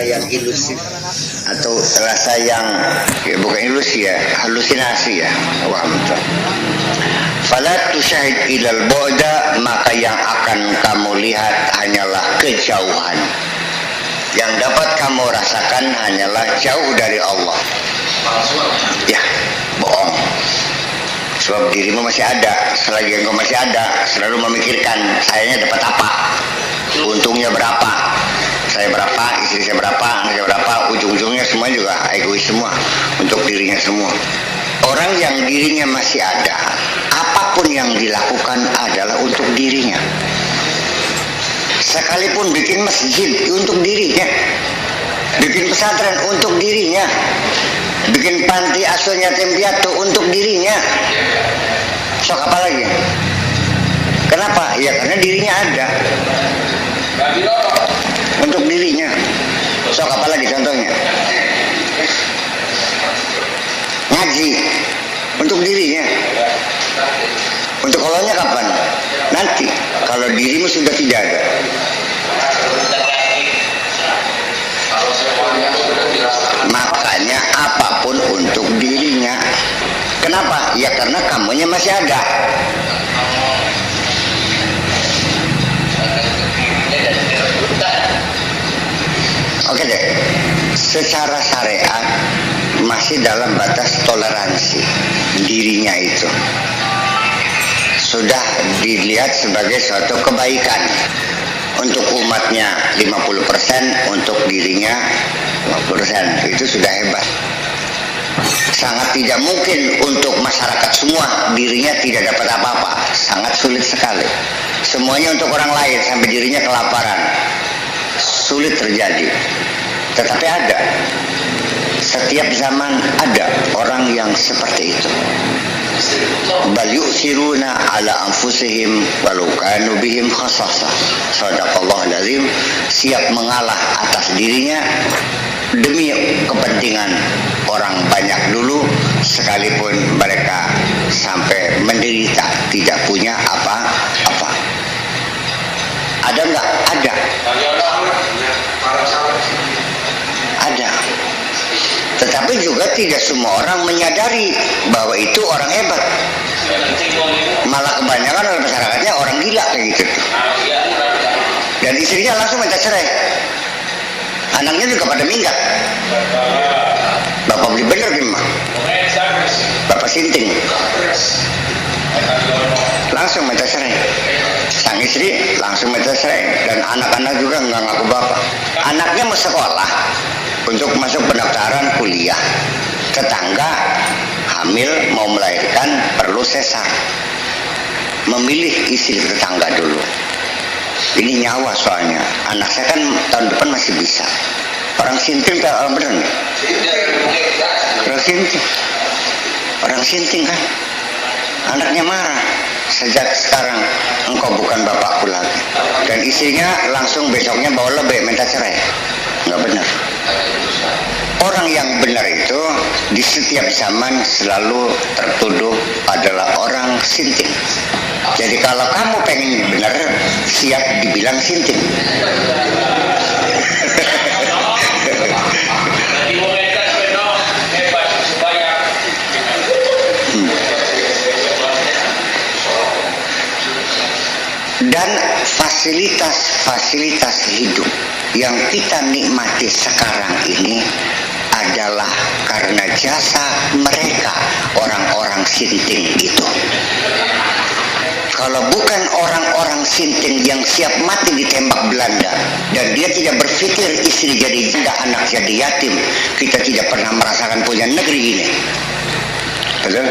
yang ilusif atau rasa yang bukan ilusi ya, halusinasi ya. Fala tusyahid ilal bu'da, maka yang akan kamu lihat hanyalah kejauhan. Yang dapat kamu rasakan hanyalah jauh dari Allah. Ya, bohong. Sebab dirimu masih ada. Selagi engkau masih ada, selalu memikirkan sayanya dapat apa, untungnya berapa, saya berapa, istri saya berapa, anak saya berapa. Ujung-ujungnya semua juga egois semua, untuk dirinya semua. Orang yang dirinya masih ada, apapun yang dilakukan adalah untuk dirinya. Sekalipun bikin masjid untuk dirinya, bikin pesantren untuk dirinya, bikin panti asuhan yatim piatu untuk dirinya. Sok apa lagi? Kenapa? Ya karena dirinya ada. Untuk dirinya. Sok apa lagi contohnya? Ngaji untuk dirinya. Untuk Allahnya kapan? Nanti. Kalau dirimu sudah tidak ada. Makanya apapun untuk dirinya. Kenapa? Ya karena kamunya masih ada. Oke deh, secara syariat masih dalam batas toleransi dirinya itu. Sudah dilihat sebagai suatu kebaikan. Untuk umatnya 50%, untuk dirinya 50%. Itu sudah hebat. Sangat tidak mungkin untuk masyarakat semua dirinya tidak dapat apa-apa. Sangat sulit sekali. Semuanya untuk orang lain sampai dirinya kelaparan. Sulit terjadi. Tetapi ada. Setiap zaman ada orang yang seperti itu. Bal yu'thiruna ala anfusihim walau kanu bihim khassasah. Shadaqallahul azim. Siap mengalah atas dirinya demi kepentingan orang banyak dulu, sekalipun mereka sampai menderita tidak punya apa-apa. Ada enggak? Ada. Ada. Tetapi juga tidak semua orang menyadari bahwa itu orang hebat. Malah kebanyakan oleh masyarakatnya orang gila kayak gitu. Dan istrinya langsung minta cerai. Anaknya juga pada minggat. Bapak beli bener gimana? Bapak sinting. Langsung minta cerai. Sang istri langsung minta cerai. Dan anak-anak juga nggak ngaku bapak. Anaknya mau sekolah untuk masuk pendaftaran kuliah. Tetangga hamil mau melahirkan perlu sesar. Memilih istri tetangga dulu. Ini nyawa soalnya. Anak saya kan tahun depan masih bisa. Orang sinting kan orang bener nih. Orang sinting. Orang sinting kan. Anaknya marah. Sejak sekarang engkau bukan bapakku lagi. Dan istrinya langsung besoknya bawa lebih minta cerai. Nggak benar. Orang yang benar itu di setiap zaman selalu tertuduh adalah orang sinting. Jadi kalau kamu pengen benar, siap dibilang sinting. Dan fasilitas hidup yang kita nikmati sekarang ini adalah karena jasa mereka, orang-orang sinting itu. Kalau bukan orang-orang sinting yang siap mati ditembak Belanda dan dia tidak berpikir istri jadi janda, anak jadi yatim, kita tidak pernah merasakan punya negeri ini. Betul?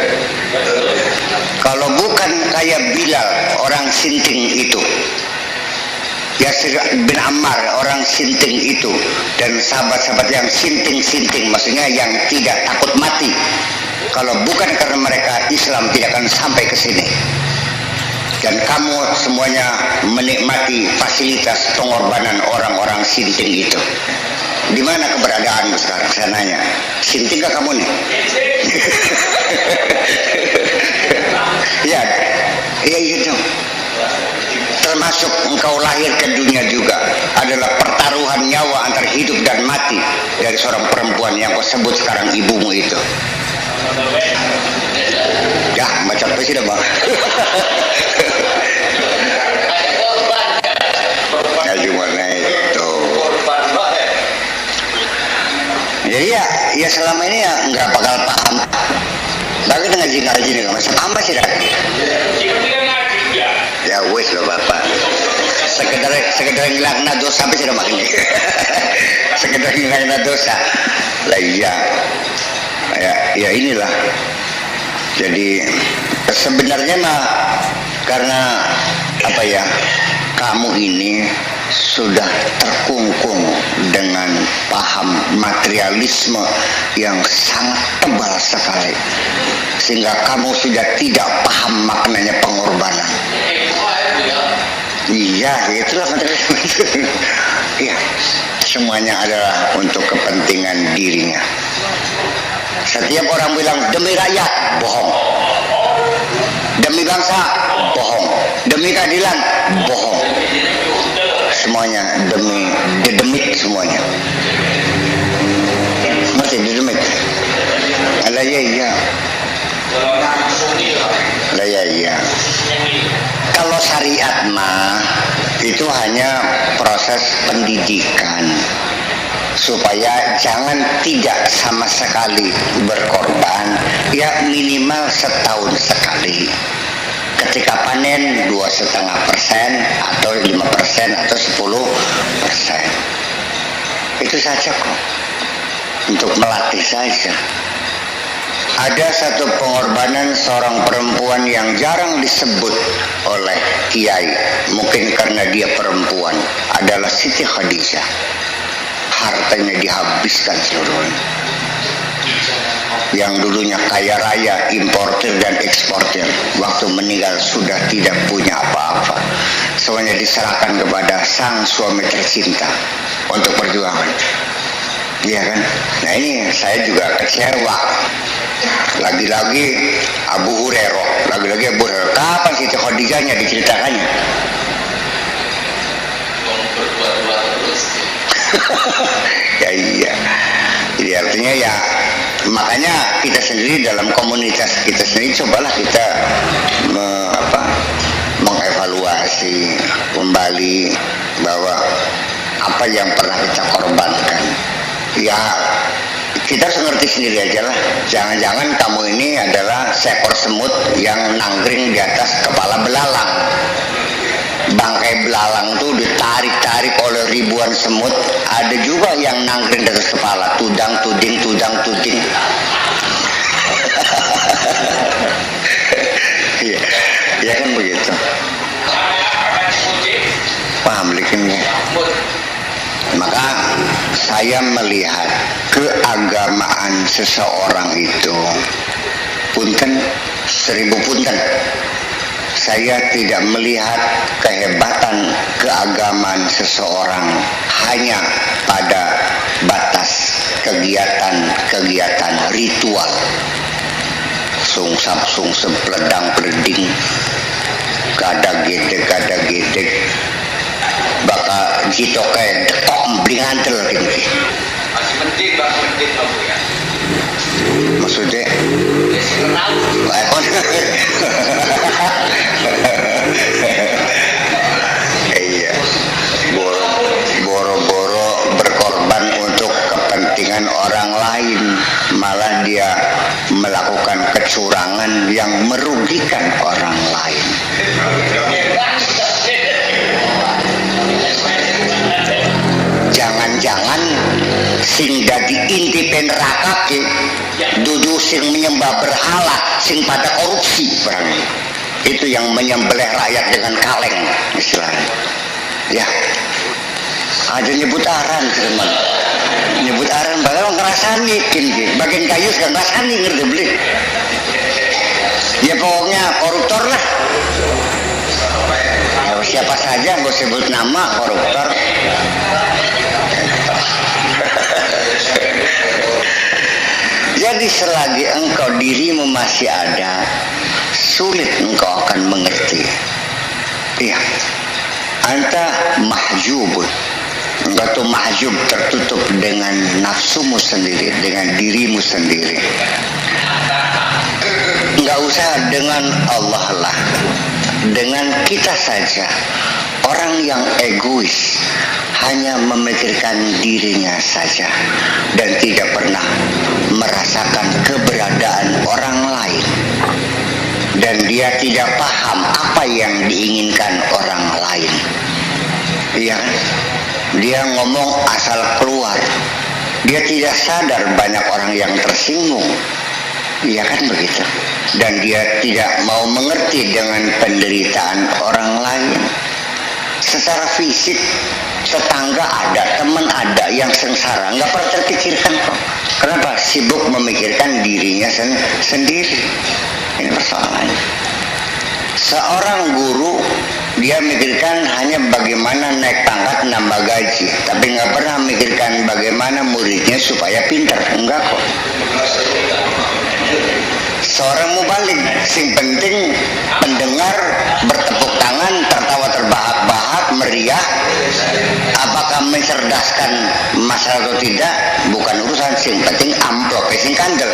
Kalau bukan kayak Bilal, orang sinting itu, Yasir bin Ammar, orang sinting itu, dan sahabat-sahabat yang sinting-sinting, maksudnya yang tidak takut mati. Kalau bukan karena mereka, Islam tidak akan sampai ke sini. Dan kamu semuanya menikmati fasilitas pengorbanan orang-orang sinting itu. Di mana keberadaanmu sekarang? Saya nanya, sinting gak kamu nih? Ya, iya gitu. termasuk engkau lahir ke dunia juga, adalah pertaruhan nyawa antara hidup dan mati dari seorang perempuan yang kau sebut sekarang ibumu itu. Ya, macam apa sih dah bang? Ya gimana itu? Jadi ya selama ini ya nggak bakal paham. Tapi dengan ngaji nih, macam apa sih dah? Ya wes loh bapak. Sekedar ngilangna dosa sampai sudah makin. Sekedar ngilangna dosa. Lah iya. Ya inilah. Jadi sebenarnya mah karena apa ya? Kamu ini sudah terkungkung dengan paham materialisme yang sangat tebal sekali, sehingga kamu sudah tidak paham maknanya pengorbanan. Iya, itulah materialisme itu. Iya, semuanya adalah untuk kepentingan dirinya. Setiap orang bilang demi rakyat, bohong. Demi bangsa, bohong. Demi keadilan, bohong. Semuanya demi dedemit semuanya. Ngerti dedemit? Alah ya iya. Alah ya iya. Kalau syariat mah itu hanya proses pendidikan supaya jangan tidak sama sekali berkorban, ya minimal setahun sekali. Ketika panen 2,5% atau 5% atau 10%. Itu saja kok. Untuk melatih saja. Ada satu pengorbanan seorang perempuan yang jarang disebut oleh kiai, mungkin karena dia perempuan, adalah Siti Khadijah. Hartanya dihabiskan seluruhnya. Yang dulunya kaya raya, importir dan eksportir, waktu meninggal sudah tidak punya apa-apa. Semuanya diserahkan kepada sang suami tercinta untuk perjuangan. Iya kan? Nah ini saya juga kecewa. Lagi-lagi Abu Hurairah, kapan Siti Khadijahnya diceritakannya? Ya iya. Jadi artinya ya, makanya kita sendiri dalam komunitas kita sendiri cobalah kita mengevaluasi kembali bahwa apa yang pernah kita korbankan. Ya kita harus ngerti sendiri aja lah. Jangan-jangan kamu ini adalah seekor semut yang nanggring di atas kepala belalang. Bangkai belalang itu ditarik-tarik oleh ribuan semut. Ada juga yang nanggring di atas kepala, tudang tuding. Iya, ya kan begitu. Paham likinnya. Maka saya melihat keagamaan seseorang itu, punten, 1000 punten, saya tidak melihat kehebatan keagamaan seseorang hanya pada batas kegiatan-kegiatan ritual, sungsap, peledang, peleding, kada gedeg, baka jito kayak detok blingantel gini. Masih penting bang ya. Maksudnya? Iya, boro-boro berkorban untuk kepentingan orang lain, malah dia melakukan kecurangan yang merugikan orang lain. Jangan-jangan sing dadi inti neraka ke dudu sing menyembah berhala, sing pada korupsi perang. Itu yang menyembelih rakyat dengan kaleng istilahnya. Ya. Aja nyebut aran teman. Nyebut aran bakal ngerasani gini. Bagian kayu sekarang ngerasani ngerti beli. Ya pokoknya koruptor lah. Ya, siapa saja gue sebut nama koruptor. Jadi selagi engkau dirimu masih ada, sulit engkau akan mengerti Iya. Anta mahjubun. Engkau tuh mahjub, tertutup dengan nafsumu sendiri, dengan dirimu sendiri. Enggak usah dengan Allah lah, dengan kita saja. Orang yang egois hanya memikirkan dirinya saja dan tidak pernah merasakan keberadaan orang lain. Dan dia tidak paham apa yang diinginkan orang lain. Iya, dia ngomong asal keluar. Dia tidak sadar banyak orang yang tersinggung. Iya kan begitu. Dan dia tidak mau mengerti dengan penderitaan orang lain. Secara fisik, tetangga ada, teman ada yang sengsara, nggak pernah terpikirkan kok. Kenapa? Sibuk memikirkan dirinya sendiri. Ini persoalannya. Seorang guru, dia mikirkan hanya bagaimana naik pangkat, nambah gaji, tapi nggak pernah mikirkan bagaimana muridnya supaya pintar. Enggak kok. Seorang mubalik, sing penting pendengar bertepuk tangan, tertawa terbahak-bahak, meriah. Apakah mencerdaskan masalah atau tidak, bukan urusan. Sing penting amplop, sing kandel.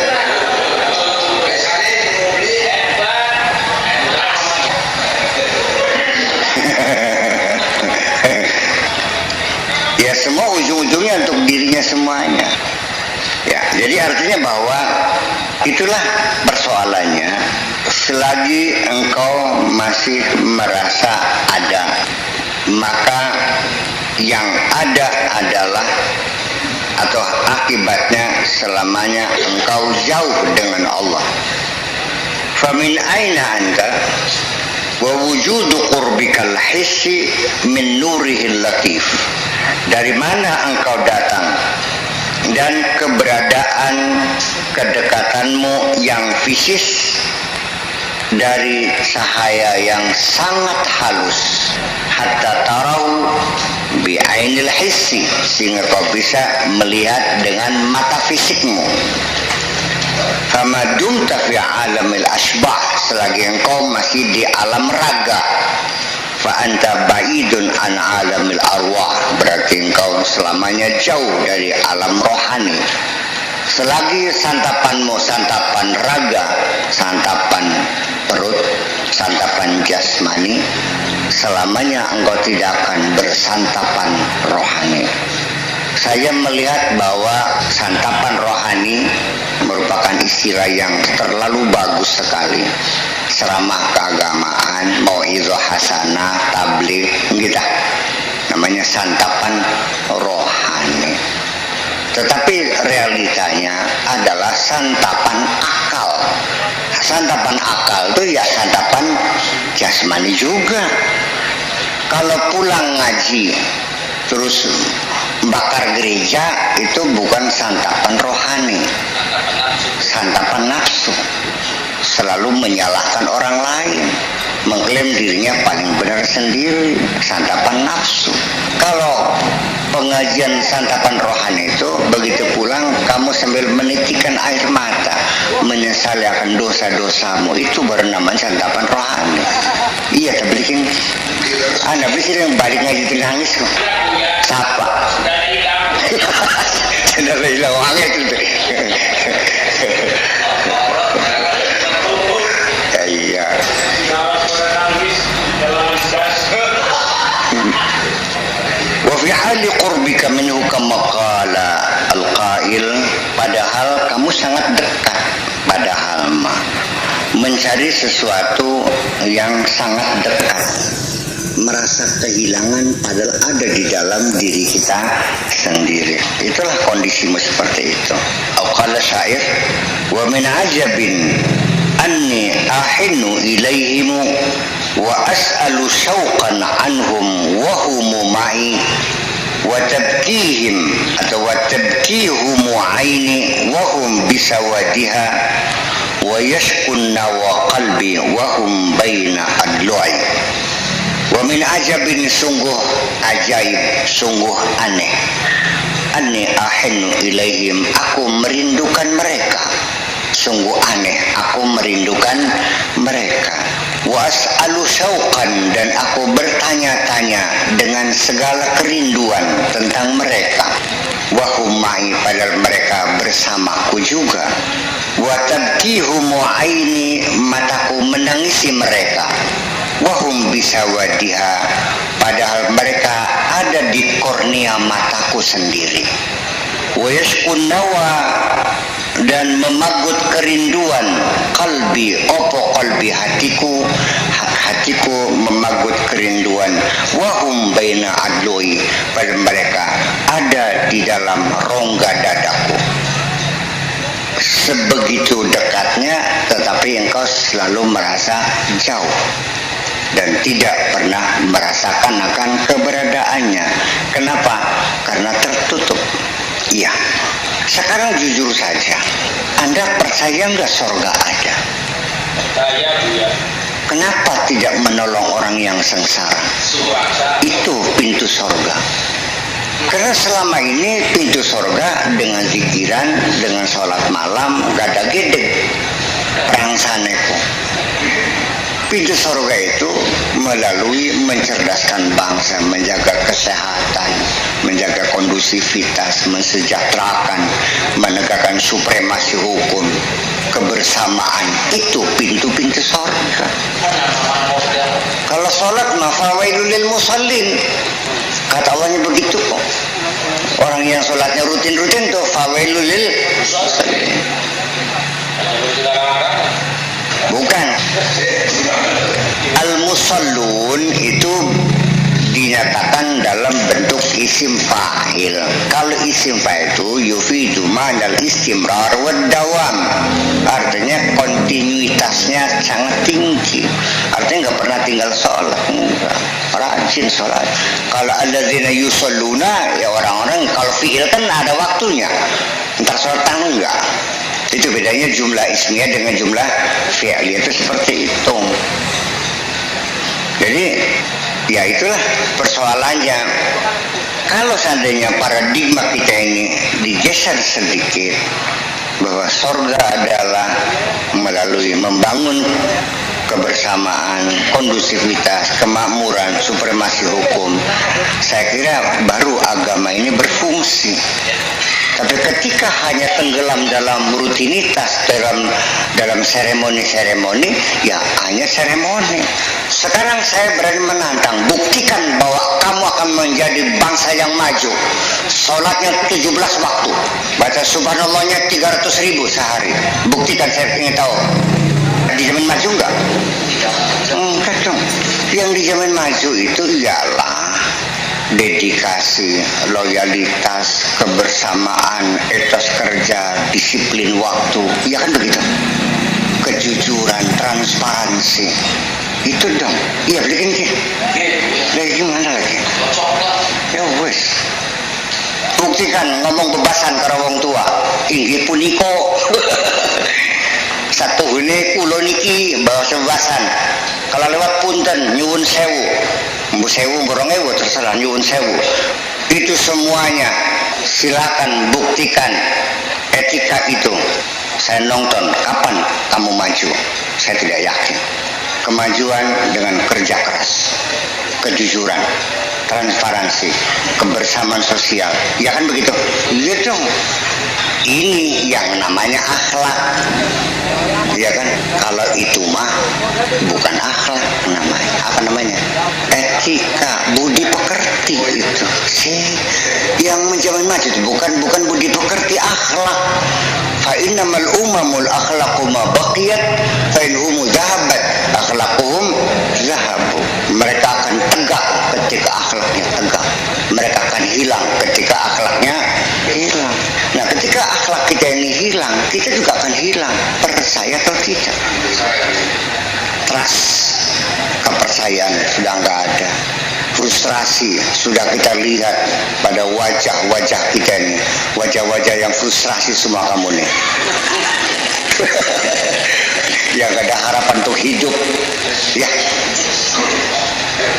Ya semua ujung-ujungnya untuk dirinya semuanya. Ya, jadi artinya bahwa itulah persoalannya. Selagi engkau masih merasa ada, maka yang ada adalah atau akibatnya selamanya engkau jauh dengan Allah. Famin aina anta wa wujudu qurbikal hissi min nurihil latif. Dari mana engkau datang dan keberadaan kedekatanmu yang fisis dari cahaya yang sangat halus, hatta tarau bi'ainil hissi, sehingga kau bisa melihat dengan mata fisikmu. Fama dumta fi alamil asbah, selagi engkau masih di alam raga, fa anta ba'idun an alamil arwah, berarti engkau selamanya jauh dari alam rohani. Selagi santapanmu santapan raga, santapan perut, santapan jasmani, selamanya engkau tidak akan bersantapan rohani. Saya melihat bahwa santapan rohani merupakan istilah yang terlalu bagus sekali. Ceramah keagamaan, mau'izah hasanah, tabligh, gitu. Namanya santapan rohani. Tetapi realitanya adalah santapan akal. Santapan akal itu ya santapan jasmani juga. Kalau pulang ngaji terus bakar gereja, itu bukan santapan rohani, santapan nafsu. Selalu menyalahkan orang lain, mengklaim dirinya paling benar sendiri, santapan nafsu. Kalau pengajian santapan rohani itu, begitu pulang kamu sambil menitikan air mata, menyesali akan dosa-dosamu, itu baru namanya santapan rohani. Iya, tapi bikin anda bisa yang balik ngaji itu nangis kok. Siapa? Tidak hilang wangi itu. Iya. Wa fi hali qurbika minhu kama qala al-qail, padahal kamu sangat dekat, padahal mencari sesuatu yang sangat dekat, merasa kehilangan padahal ada di dalam diri kita sendiri. Itulah kondisimu seperti itu. Qala syair, wa min ajabin anni ahinu ilaihim wa as'alu syauqan anhum wa hum ma'i wa tabkihim atau wa tabkihum aini wa hum bisawadiha wa yashkunna wa qalbi wa hum baina adlu'i. Wa min ajabin, sungguh ajaib, sungguh aneh. Anni ahinu ilaihim, aku merindukan mereka. Sungguh aneh, aku merindukan mereka. Wa as'alu syauqan, dan aku bertanya-tanya dengan segala kerinduan tentang mereka. Wa hum ma'i, padahal mereka bersamaku juga. Wa tabkihumu aini, mataku menangisi mereka. Wa hum bisawadiha, padahal mereka ada di kornea mataku sendiri. Wa yashkun nawa, dan memagut kerinduan kalbi, opo kalbi, hatiku memagut kerinduan. Wahum baina adloi, pada mereka ada di dalam rongga dadaku. Sebegitu dekatnya, tetapi engkau selalu merasa jauh dan tidak pernah merasakan akan keberadaannya. Kenapa? Karena tertutup. Iya. Sekarang jujur saja, Anda percaya nggak sorga ada? Percaya, Bu ya. Kenapa tidak menolong orang yang sengsara? Itu pintu sorga. Karena selama ini pintu sorga dengan zikiran, dengan sholat malam, gak ada gede. Perang saneku. Pintu sorga itu melalui mencerdaskan bangsa, menjaga kesehatan, menjaga kondusivitas, mensejahterakan, menegakkan supremasi hukum, kebersamaan. Itu pintu-pintu sorga. Kalau sholat, fawailul lil musallin. Kata Allahnya begitu kok. Orang yang sholatnya rutin-rutin tuh fawailul lil musallin. Bukan. Al-musallun itu dinyatakan dalam bentuk isim fa'il. Kalau isim fa'il itu yufidu ma'nal istimrar wa dawam. Artinya kontinuitasnya sangat tinggi. Artinya nggak pernah tinggal sholat. Rajin sholat. Kalau alladzina yusalluna, ya orang-orang kalau fi'il kan ada waktunya. Entar sholat enggak. Itu bedanya jumlah ismiyah dengan jumlah fi'liyah, itu seperti itu. Jadi ya itulah persoalannya. Kalau seandainya paradigma kita ini digeser sedikit, bahwa surga adalah melalui membangun kebersamaan, kondusivitas, kemakmuran, supremasi hukum, saya kira baru agama ini berfungsi. Tapi ketika hanya tenggelam dalam rutinitas, dalam seremoni-seremoni, ya hanya seremoni. Sekarang saya berani menantang, buktikan bahwa kamu akan menjadi bangsa yang maju. Sholatnya 17 waktu, baca subhanallahnya 300.000 sehari. Buktikan, saya ingin tahu. Di zaman maju enggak? Enggak dong. Yang di zaman maju itu ialah dedikasi, loyalitas, kebersamaan, etos kerja, disiplin waktu. Ya kan begitu? Kejujuran, transparansi. Itu dong. Iya, belikan ki. Lagi gimana lagi? Ya wes. Buktikan ngomong bebasan karo wong tua. Inggih puniko. Satu ini kulo niki bawa sebasan. Kalau lewat punten nyuwun sewu. Mbu sewu borong ewu terserah, nyuwun sewu. Itu semuanya silakan buktikan etika itu. Saya nonton, kapan kamu maju? Saya tidak yakin. Kemajuan dengan kerja keras, kejujuran, transparansi, kebersamaan sosial. Ya kan begitu? Iya dong. Ini yang namanya akhlak. Ya kan? Kalau itu mah bukan akhlak namanya. Apa namanya? Etika, budi pekerti itu. Yang menjamin maju itu bukan budi pekerti, akhlak. Fa innamal umamul akhlaqu ma baqiyat fa in hum dhahabat akhlaquhum zahabu. Mereka akan tegak ketika akhlaknya tegak. Mereka akan hilang ketika akhlaknya hilang. Nah, ketika akhlak kita ini hilang, kita juga akan hilang. Percaya atau tidak? Trust, kepercayaan sudah nggak ada. Frustrasi sudah kita lihat pada wajah-wajah kita ini. Wajah-wajah yang frustrasi semua kamu nih. Yang gak ada harapan untuk hidup. Ya.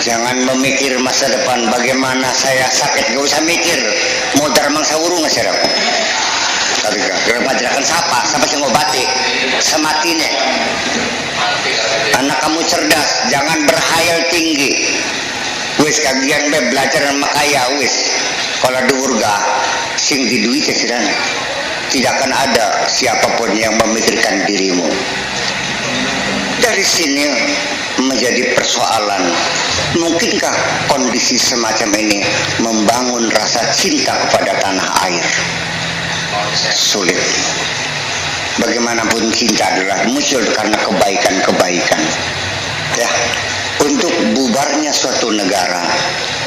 Jangan memikir masa depan, bagaimana saya sakit, gak usah mikir. Mau darmang sawuru nggak sih aku? Tapi gak pajerakan siapa sih ngobati sematine. Anak kamu cerdas, jangan berhayal tinggi. Wis kagian be belajar sama kaya wis. Kalau diurga sing di duit sedana. Tidak akan ada siapapun yang memikirkan dirimu. Dari sini menjadi persoalan, mungkinkah kondisi semacam ini membangun rasa cinta kepada tanah air? Sulit. Bagaimanapun cinta adalah muncul karena kebaikan-kebaikan. Ya, untuk bubarnya suatu negara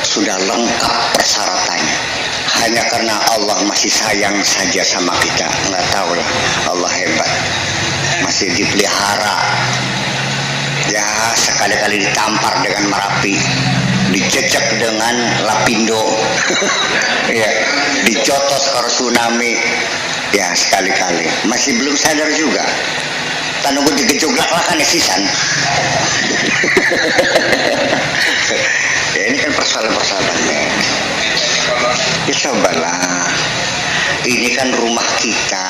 sudah lengkap persyaratannya. Hanya karena Allah masih sayang saja sama kita. Nggak tahu lah, Allah hebat. Masih dipelihara. Ya, sekali-kali ditampar dengan Merapi, dicecek dengan Lapindo, ya, dicotos karo tsunami. Ya, sekali-kali. Masih belum sadar juga. Tanunggu digejoglak lah kan sisan. Ya, ini kan persoalan-persoalannya. Ya cobalah. Ini kan rumah kita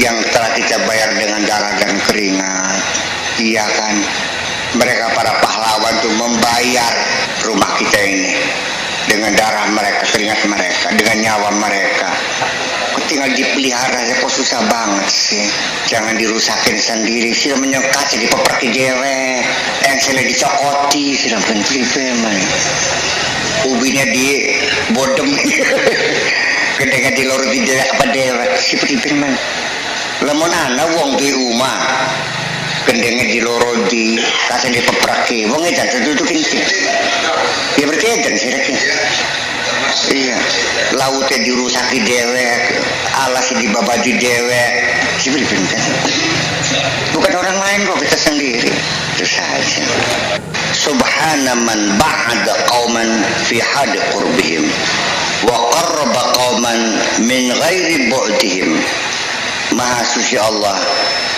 yang telah kita bayar dengan darah dan keringat. Iya kan? Mereka para pahlawan tuh membayar rumah kita ini dengan darah mereka, keringat mereka, dengan nyawa mereka. Tinggal dipelihara aja kok susah banget sih. Jangan dirusakin sendiri. Sudah menyekat jadi peperki dewek. Yang sila dicokoti sudah pentripe man. Ubinya di bodem. Gedenya di lorot di dewek apa dewek. Si pentripe man. Lemon ana wong di rumah. Gendengnya di lorodi, kasih di peperki, wong edan tertutukin sih. Ya berarti edan sih lagi. Iya, lautnya dirusaki dewek, alasnya dibabadi dewek, sih kan. Bukan orang lain kok, kita sendiri. Itu saja. Subhana man ba'ada qauman fi hadi qurbihim wa qarraba qauman min ghairi bu'dihim. Maha suci Allah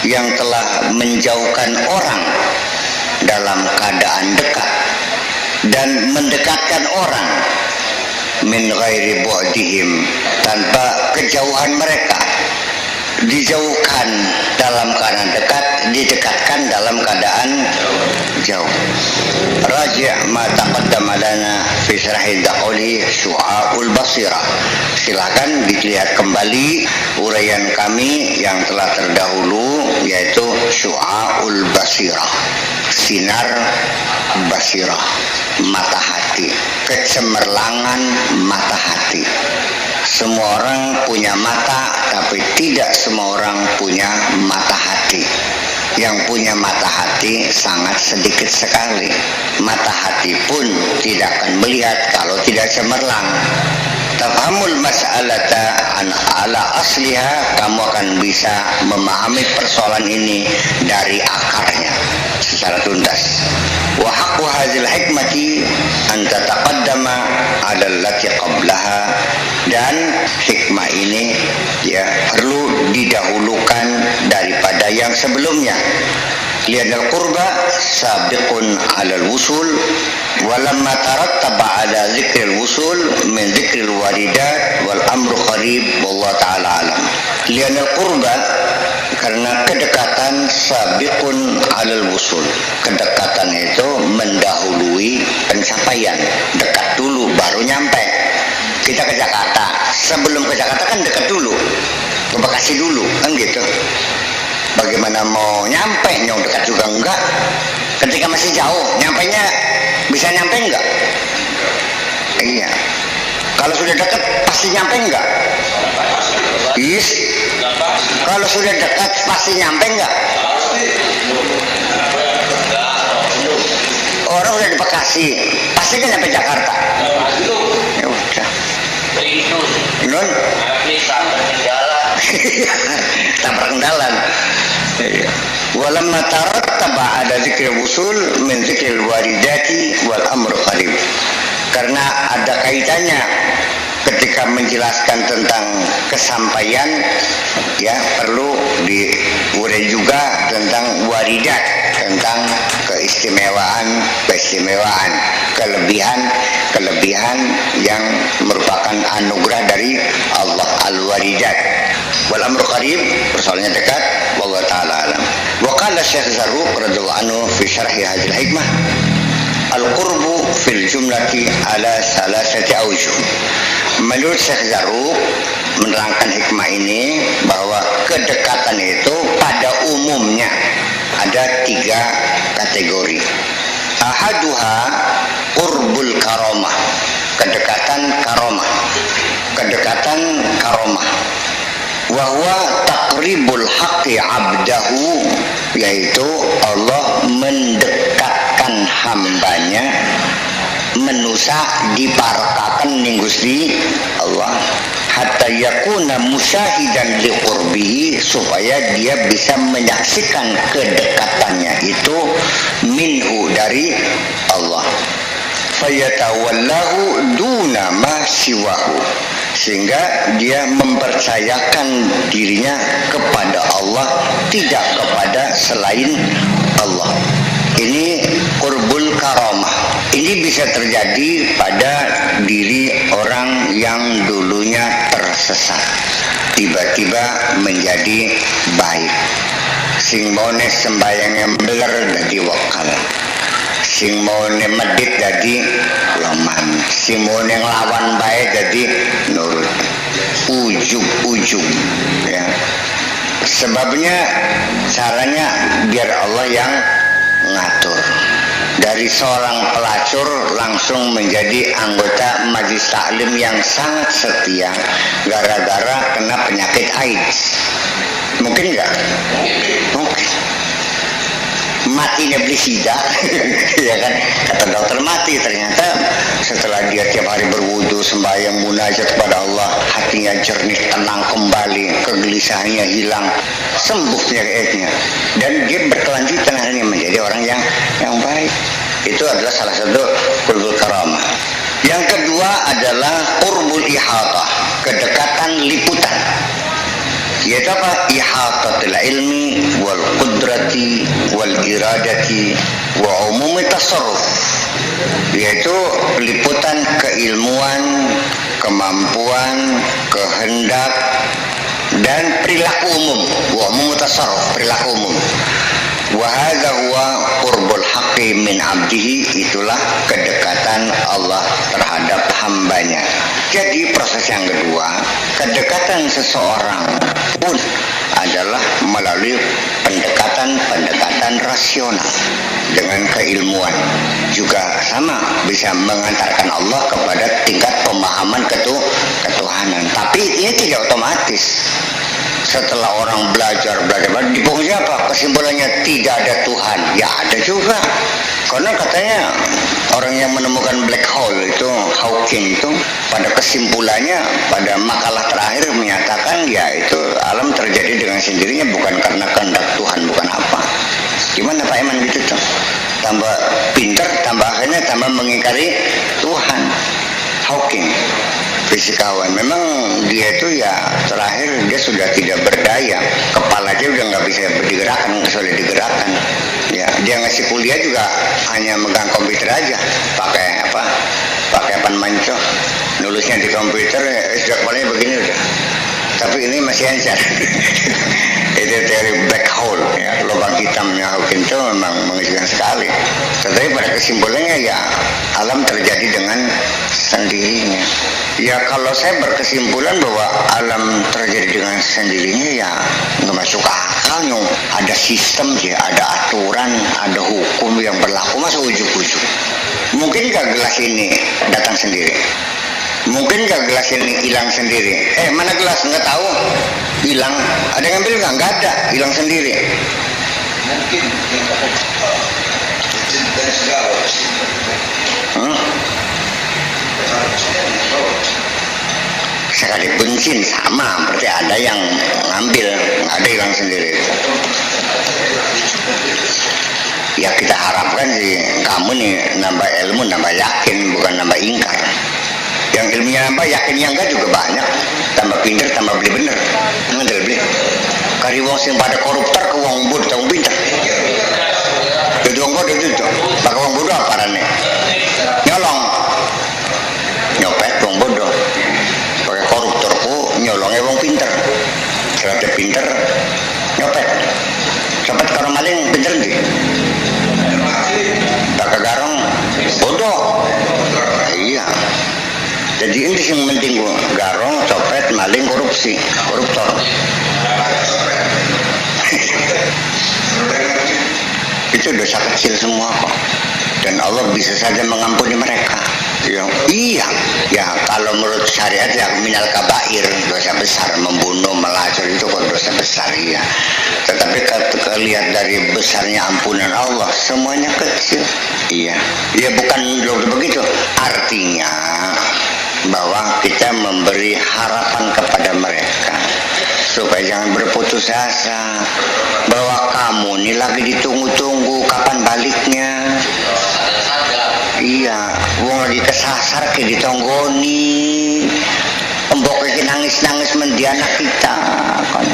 yang telah menjauhkan orang dalam keadaan dekat dan mendekatkan orang min ghairi bu'dihim, tanpa kejauhan mereka. Dijauhkan dalam keadaan dekat, didekatkan dalam keadaan jauh. Raji' ma taqaddama lana fi syarhi Daquli Syu'a'ul Basirah. Silakan dilihat kembali uraian kami yang telah terdahulu, yaitu Syu'a'ul Basirah, sinar basirah, mata hati, kecemerlangan mata hati. Semua orang punya mata, tapi tidak semua orang punya mata hati. Yang punya mata hati sangat sedikit sekali. Mata hati pun tidak akan melihat kalau tidak cemerlang. Tafhamul mas'alata ala asliha, kamu akan bisa memahami persoalan ini dari akarnya secara tuntas. Wa haqqu hadzal hikmati an tataqaddama 'ala allati qablaha, dan hikmah ini ya perlu didahulukan daripada yang sebelumnya. Lianal qurba sabiqun 'alal wusul walamma tarattaba 'ala dzikril wusul min dzikril waridat wal amru qarib wallahu ta'ala alam. Lianal qurba, karena kedekatan sabiqun 'alal wusul. Kedekatan itu mendahului pencapaian. Dekat dulu baru nyampe. Kita ke Jakarta, sebelum ke Jakarta kan dekat dulu. Ke Bekasi dulu, kan gitu. Bagaimana mau nyampe, nyong dekat juga enggak. Ketika masih jauh, nyampenya bisa nyampe enggak? Iya. Kalau sudah dekat pasti nyampe enggak? Yes. Kalau sudah dekat pasti nyampe enggak? Orang udah di Bekasi, pasti kan nyampe Jakarta. Ya udah. Nun? Tanpa kendalan. Walamma tarattaba 'ala dzikril wusul min dzikril waridati wal amru qarib. Karena ada kaitannya ketika menjelaskan tentang kesampaian, ya perlu diurai juga tentang waridat, tentang keistimewaan, kelebihan yang merupakan anugerah dari Allah, al-waridat. wal amru qarib, persoalannya dekat, wallahu taala alam. Wa qala Syekh Zarruq radhiyallahu anhu fi syarhi hadhihi hikmah, al-qurbu fil jumlati ala salasati awjuh. Menurut Syekh Zarruq menerangkan hikmah ini bahwa kedekatan itu pada umumnya ada 3 kategori. Ahaduha qurbul karomah, kedekatan karomah, kedekatan karomah. Wahwa taqribul haqqi abdahu, yaitu Allah mendekatkan hambanya menusa diparakaken ning Gusti Allah hatta yakuna musyahidan liqurbihi, supaya dia bisa menyaksikan kedekatannya itu minhu dari Allah, fayatawallahu duna ma siwahu, sehingga dia mempercayakan dirinya kepada Allah, tidak kepada selain Allah. Ini qurbul karomah. Ini bisa terjadi pada diri orang yang dulunya tersesat, tiba-tiba menjadi baik. Sing mone sembayangnya beler dadi wakal, sing mone medit dadi loman, sing mone nglawan bae dadi nurut. Ujub-ujub ya. Sebabnya caranya biar Allah yang ngatur. Dari seorang pelacur langsung menjadi anggota majelis taklim yang sangat setia gara-gara kena penyakit AIDS. Mungkin nggak? Mungkin. Matinya beli sida, ya kan? Kata dokter mati, ternyata setelah dia tiap hari berwudu, sembahyang, munajat kepada Allah, hatinya jernih, tenang kembali, kegelisahannya hilang, sembuh penyakitnya, dan dia berkelanjutan akhirnya menjadi orang yang baik. Itu adalah salah satu qurbul karamah. Yang kedua adalah qurbul ihatah, kedekatan liputan. Yaitu apa? Ihatatul ilmi wal qudrati wal iradati wa umumi tasarruf, yaitu liputan keilmuan, kemampuan, kehendak, dan perilaku umum. Wa umum tasarruf, perilaku umum. Wa hadza huwa qurbul haqqi min 'abdihi, itulah kedekatan Allah terhadap hambanya. Jadi proses yang kedua, kedekatan seseorang pun adalah melalui pendekatan rasional dengan keilmuan. Juga sama bisa mengantarkan Allah kepada tingkat pemahaman ketuhanan. Tapi ini tidak otomatis. Setelah orang belajar di pokoknya apa? Kesimpulannya tidak ada Tuhan. Ya ada juga. Karena katanya orang yang menemukan black hole itu, Hawking itu, pada kesimpulannya pada makalah terakhir menyatakan ya itu alam terjadi dengan sendirinya, bukan karena kehendak Tuhan, bukan apa. Gimana Pak Iman gitu tuh? Tambah pinter, tambah akhirnya tambah mengingkari Tuhan. Hawking, fisikawan, memang dia itu ya terakhir dia sudah tidak berdaya, kepalanya udah nggak bisa digerakkan, kecuali digerakkan. Ya, dia ngasih kuliah juga hanya megang komputer aja, pakai papan manco, nulisnya di komputer, sudah kepalanya begini udah. Tapi ini masih encer. Itu teori black hole, ya, lubang hitamnya Hawking itu memang mengejutkan sekali. Tetapi pada kesimpulannya ya alam terjadi dengan sendirinya. Ya kalau saya berkesimpulan bahwa alam terjadi dengan sendirinya ya nggak masuk akal nyong. Ada sistem sih, ada aturan, ada hukum yang berlaku, masa ujuk-ujuk. Mungkin gak gelas ini datang sendiri? Mungkin gak gelas ini hilang sendiri? Mana gelas? Nggak tahu. Hilang. Ada yang ngambil nggak? Nggak ada. Hilang sendiri. Mungkin dan segala. Sekali bensin sama, berarti ada yang ngambil, nggak ada hilang sendiri. Ya kita harapkan sih kamu nih nambah ilmu, nambah yakin, bukan nambah ingkar. Yang ilmunya nambah, yakinnya enggak juga banyak. Tambah pinter, tambah beli bener. Nggak beli. Kari wong sing pada koruptor ke wong bodoh, wong pinter. Jadi wong bodoh itu, pakai wong bodoh apa nih? Nyolong, nyopet wong bodoh. Pakai koruptor ku nyolongnya wong pinter. pinter nyopet. Copet karo maling pinter ndi? Tak kegarong bodoh. Iya. Jadi ini yang penting gua, garong, copet, maling, korupsi, koruptor. Itu dosa kecil semua kok. Dan Allah bisa saja mengampuni mereka. Iya, ya kalau menurut syariat ya minal kabair, dosa besar, membunuh, melacur itu kok dosa besar ya. Tetapi kalau lihat dari besarnya ampunan Allah, semuanya kecil. Iya, ya bukan begitu. Artinya bahwa kita memberi harapan kepada mereka supaya jangan berputus asa, bahwa kamu ini lagi ditunggu-tunggu kapan baliknya. Iya, wong lagi kesasar ke ditonggoni, embok iki nangis-nangis mendi anak kita kan.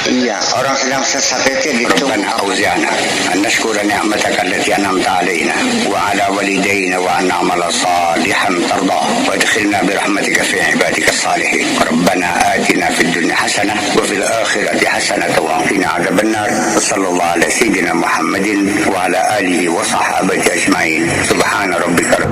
Iya, orang sedang sesat itu ditunggu. Rabbana auzana an nashkura ni'mataka allati an'amta 'alaina wa 'ala walidayna wa an na'mala salihan tardah wa adkhilna bi rahmatika fi 'ibadika as-salihin. Rabbana atina fid dunya hasanah wa fil akhirati hasanah wa qina 'adzabannar. Sallallahu ala sayyidina Muhammadin wa ala alihi wa sahbihi ajma'in. Subhana rabbika